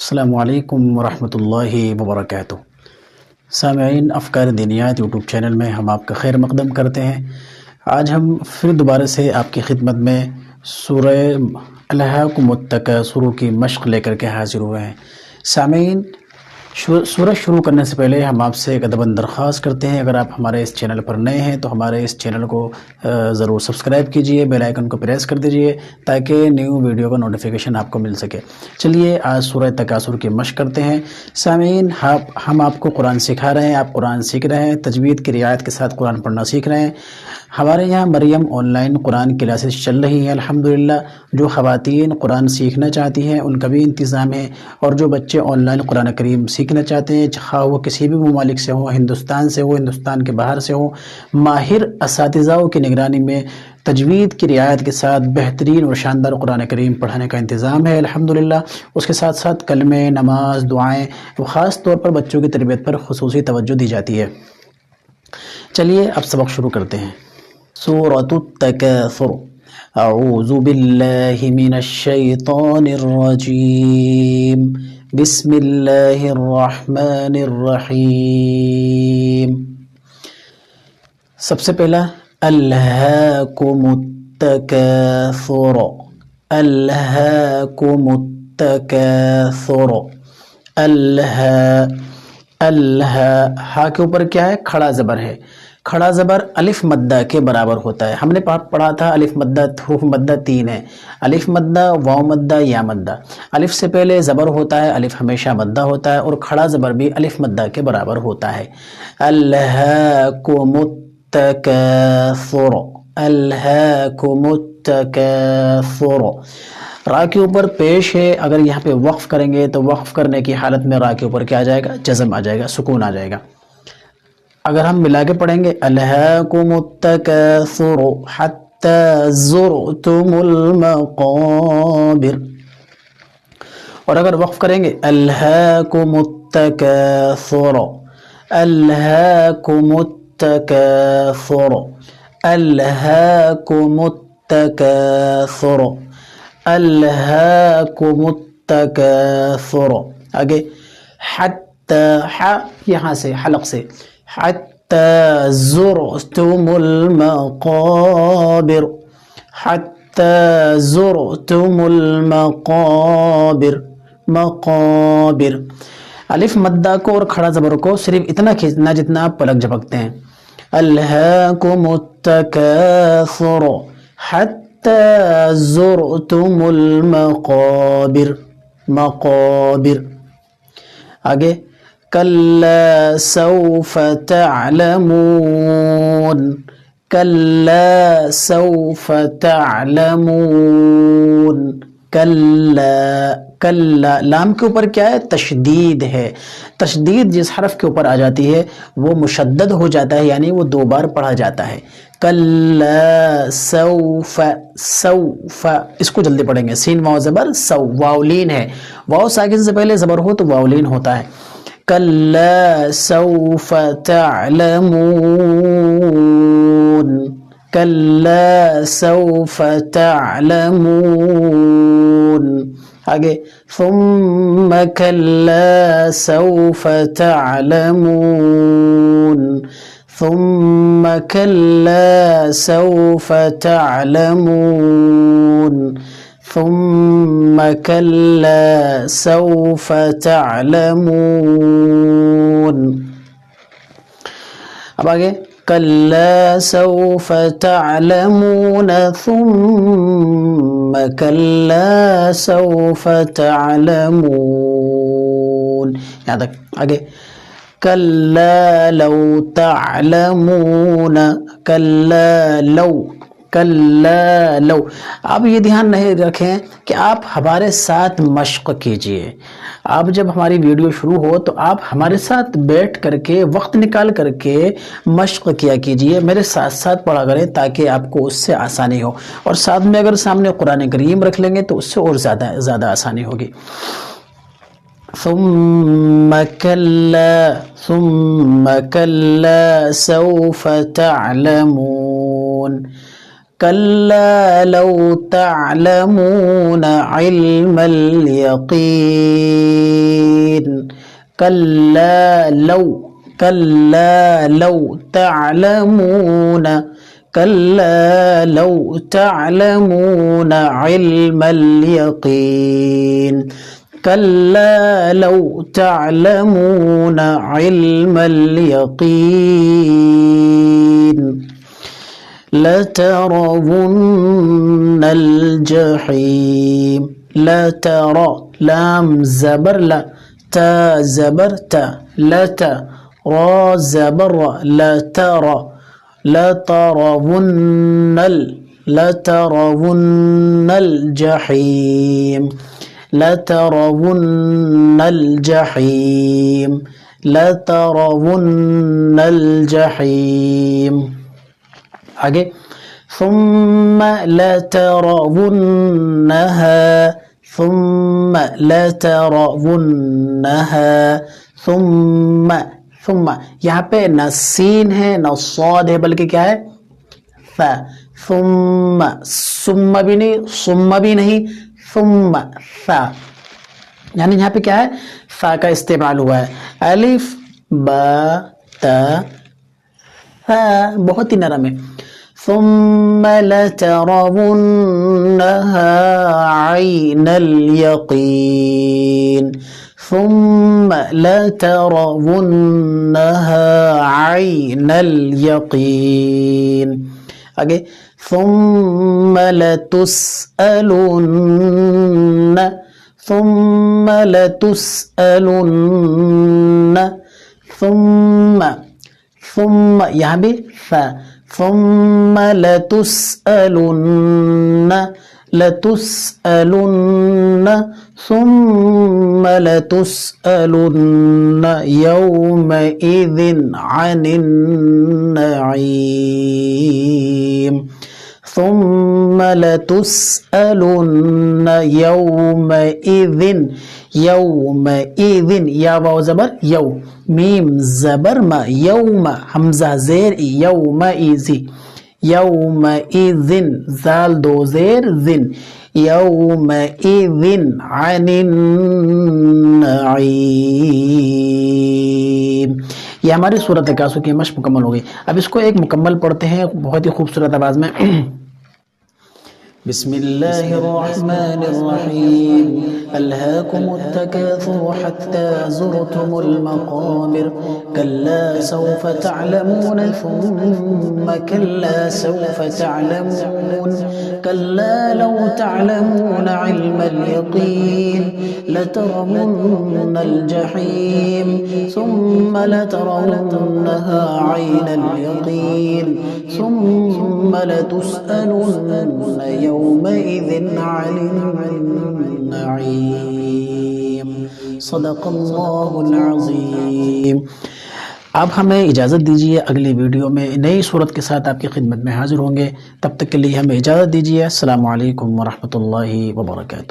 السلام علیکم ورحمۃ اللہ وبرکاتہ۔ سامعین، افکار دینیات یوٹیوب چینل میں ہم آپ کا خیر مقدم کرتے ہیں۔ آج ہم پھر دوبارہ سے آپ کی خدمت میں سورہ الہاکم التکاثر کی مشق لے کر کے حاضر ہوئے ہیں۔ سامعین، سورہ شروع کرنے سے پہلے ہم آپ سے ایک ادباً درخواست کرتے ہیں، اگر آپ ہمارے اس چینل پر نئے ہیں تو ہمارے اس چینل کو ضرور سبسکرائب کیجئے، بیل آئیکن کو پریس کر دیجئے تاکہ نیو ویڈیو کا نوٹیفیکیشن آپ کو مل سکے۔ چلیے آج سورہ تکاثر کی مشق کرتے ہیں۔ سامعین، ہم آپ کو قرآن سکھا رہے ہیں، آپ قرآن سیکھ رہے ہیں، تجوید کی رعایت کے ساتھ قرآن پڑھنا سیکھ رہے ہیں۔ ہمارے یہاں مریم آن لائن قرآن کلاسز چل رہی ہیں الحمدللہ۔ جو خواتین قرآن سیکھنا چاہتی ہیں ان کا بھی انتظام ہے، اور جو بچے آن لائن قرآن کریم سیکھنا چاہتے ہیں، خواہ وہ کسی بھی ممالک سے ہوں، ہندوستان سے ہو، ہندوستان کے باہر سے ہوں، ماہر اساتذاؤں کی نگرانی میں تجوید کی رعایت کے ساتھ بہترین اور شاندار قرآن کریم پڑھانے کا انتظام ہے الحمدللہ۔ اس کے ساتھ ساتھ کلمے، نماز، دعائیں، خاص طور پر بچوں کی تربیت پر خصوصی توجہ دی جاتی ہے۔ چلیے اب سبق شروع کرتے ہیں۔ سورۃ التکاثر۔ اعوذ باللہ من الشیطان الرجیم، بسم اللہ الرحمن الرحیم۔ سب سے پہلا الہاکم التکاثر، الہاکم التکاثر۔ ہا کے اوپر کیا ہے؟ کھڑا زبر ہے۔ کھڑا زبر الف مدہ کے برابر ہوتا ہے۔ ہم نے پڑھا تھا الف مدہ، حروف مدہ تین ہے، الف مدہ، واو مدہ، یا مدہ۔ الف سے پہلے زبر ہوتا ہے، الف ہمیشہ مدہ ہوتا ہے، اور کھڑا زبر بھی الف مدہ کے برابر ہوتا ہے۔ الہاکم التکاثر، الہاکم التکاثر۔ را کے اوپر پیش ہے، اگر یہاں پہ وقف کریں گے تو وقف کرنے کی حالت میں را کے اوپر کیا آ جائے گا؟ جزم آ جائے گا، سکون آ جائے گا۔ اگر ہم ملا کے پڑھیں گے الہاکم التکاثر حتی زرتم المقابر، اور اگر وقف کریں گے الہاکم التکاثر، الہاکم التکاثر، الہاکم التکاثر، الہاکم التکاثر۔ آگے حتی، یہاں سے حلق سے، حتی زرتم المقابر، حتی زرتم المقابر، مقابر۔ الف مدہ کو اور کھڑا زبر کو صرف اتنا کھینچنا جتنا آپ پلک جھپکتے ہیں۔ الہاکم التکاثر حتی زرتم المقابر، مقابر۔ آگے کلا سوف تعلمون، کلا سوف تعلمون، کلا، کلا۔ لام کے اوپر کیا ہے؟ تشدید ہے۔ تشدید جس حرف کے اوپر آ جاتی ہے وہ مشدد ہو جاتا ہے، یعنی وہ دو بار پڑھا جاتا ہے۔ کلا سوف، سوف، اس کو جلدی پڑھیں گے، سین واو زبر سو، واولین ہے، واو ساکن سے پہلے زبر ہو تو واولین ہوتا ہے۔ کلا سوف تعلمون، کلا سوف تعلمون۔ آگے ثم کلا سوف تعلمون، ثم کلا سوف تعلمون، ثم کلا سوف تعلمون۔ اب آگے کلا سوف تعلمون ثم کلا سوف تعلمون، یہاں تک۔ آگے کلا لو تعلمون، کلا لو، کلا لو۔ آپ یہ دھیان نہیں رکھیں کہ آپ ہمارے ساتھ مشق کیجئے۔ آپ جب ہماری ویڈیو شروع ہو تو آپ ہمارے ساتھ بیٹھ کر کے وقت نکال کر کے مشق کیا کیجئے، میرے ساتھ ساتھ پڑھا کریں تاکہ آپ کو اس سے آسانی ہو، اور ساتھ میں اگر سامنے قرآن کریم رکھ لیں گے تو اس سے اور زیادہ آسانی ہوگی۔ ثم كلا سوف تعلمون، كلا لو تعلمون علم اليقين كلا لو تعلمون كلا لو تعلمون علم اليقين كلا لو تعلمون علم اليقين لترون الجحيم لترى لام زبر لا تا زبر تا لتا را زبر لا ترى لترون الجحيم لترون الجحيم لترون الجحيم آگے ثم لترونها ثم لترونها ثم یہاں پہ نہ سین ہے نہ صاد ہے بلکہ کیا ہے فا ثم بھی نہیں ثم فا یعنی یہاں پہ کیا ہے فا کا استعمال ہوا ہے الف با تا فا بہت ہی نرم ہے ثم لترونها عين اليقين ثم لترونها عين اليقين آگے ثم لتسألن ثم یہاں بھی فا ثم لتسألن ثم لتسألن يومئذ عن النعيم ثم لتسألن يومئذ یا واو زبر یو میم زبر ما یوم حمزہ زیر یومئذ زال دو زیر زن یومئذ عن النعیم. یہ ہماری صورت تکاسو کی مشق مکمل ہو گئی. اب اس کو ایک مکمل پڑھتے ہیں بہت ہی خوبصورت آواز میں. بسم اللہ الرحمن الرحیم الہاکم التکاثر حتی زرتم المقابر کلا سوف تعلمون ثم کلا سوف تعلمون کلا لو تعلمون علم اليقین لترون الجحیم ثم لترونها عین اليقین ثم لتسألن يومئذ عن النعیم. صدق اللہ العظیم. اب ہمیں اجازت دیجیے، اگلی ویڈیو میں نئی صورت کے ساتھ آپ کی خدمت میں حاضر ہوں گے. تب تک کے لیے ہمیں اجازت دیجیے. السلام علیکم ورحمۃ اللہ وبرکاتہ.